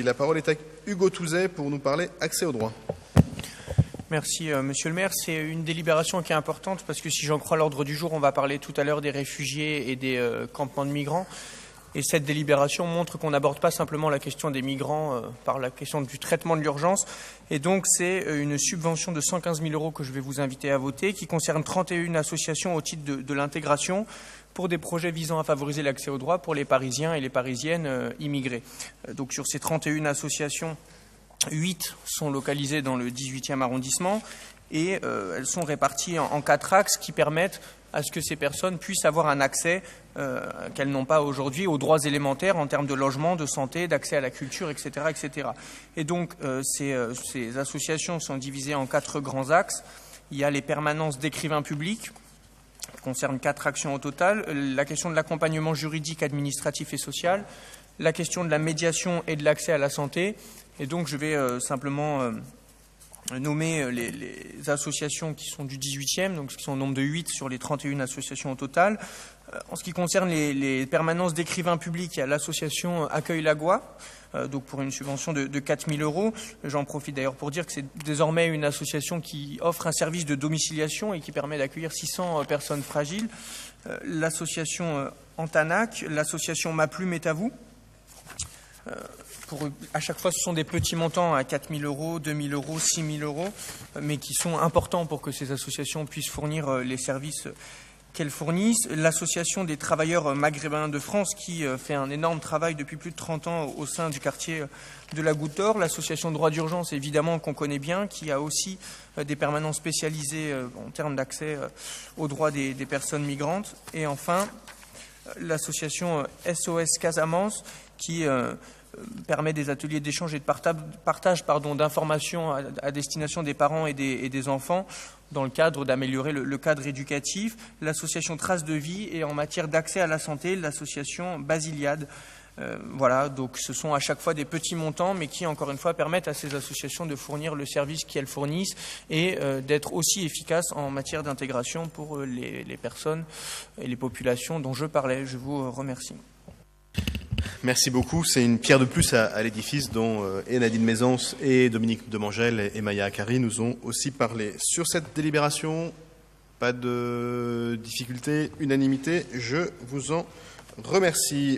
La parole est à Hugo Touzet pour nous parler accès au droit. Merci Monsieur le maire. C'est une délibération qui est importante parce que si j'en crois l'ordre du jour, on va parler tout à l'heure des réfugiés et des campements de migrants. Et cette délibération montre qu'on n'aborde pas simplement la question des migrants par la question du traitement de l'urgence. Et donc c'est une subvention de 115 000 € que je vais vous inviter à voter, qui concerne 31 associations au titre de l'intégration pour des projets visant à favoriser l'accès au droit pour les Parisiens et les Parisiennes immigrés. Donc sur ces 31 associations, 8 sont localisées dans le 18e arrondissement et elles sont réparties en 4 axes qui permettent à ce que ces personnes puissent avoir un accès qu'elles n'ont pas aujourd'hui aux droits élémentaires en termes de logement, de santé, d'accès à la culture, etc. etc. Et donc ces associations sont divisées en 4 grands axes. Il y a les permanences d'écrivains publics, qui concernent 4 actions au total, la question de l'accompagnement juridique, administratif et social, la question de la médiation et de l'accès à la santé. Et donc je vais simplement nommer les associations qui sont du 18e, donc qui sont au nombre de 8 sur les 31 associations au total. En ce qui concerne les permanences d'écrivains publics, il y a l'association Accueil Lagois, donc pour une subvention de 4 000 €. J'en profite d'ailleurs pour dire que c'est désormais une association qui offre un service de domiciliation et qui permet d'accueillir 600 personnes fragiles. L'association Antanac, l'association Ma Plume est à vous. À chaque fois, ce sont des petits montants à 4 000 €, 2 000 €, 6 000 €, mais qui sont importants pour que ces associations puissent fournir les services qu'elles fournissent. L'association des travailleurs maghrébins de France qui fait un énorme travail depuis plus de 30 ans au sein du quartier de la Goutte d'Or. L'association Droit d'urgence, évidemment, qu'on connaît bien, qui a aussi des permanences spécialisées en termes d'accès aux droits des personnes migrantes. Et enfin, l'association SOS Casamance qui permet des ateliers d'échange et de partage d'informations à destination des parents et des enfants dans le cadre d'améliorer le cadre éducatif. L'association Traces de Vie et en matière d'accès à la santé, l'association Basiliade. Voilà, donc ce sont à chaque fois des petits montants, mais qui, encore une fois, permettent à ces associations de fournir le service qu'elles fournissent et d'être aussi efficaces en matière d'intégration pour les personnes et les populations dont je parlais. Je vous remercie. Merci beaucoup. C'est une pierre de plus à l'édifice dont et Nadine Maisance et Dominique Demangel et Maya Akari nous ont aussi parlé. Sur cette délibération, pas de difficulté, unanimité. Je vous en remercie.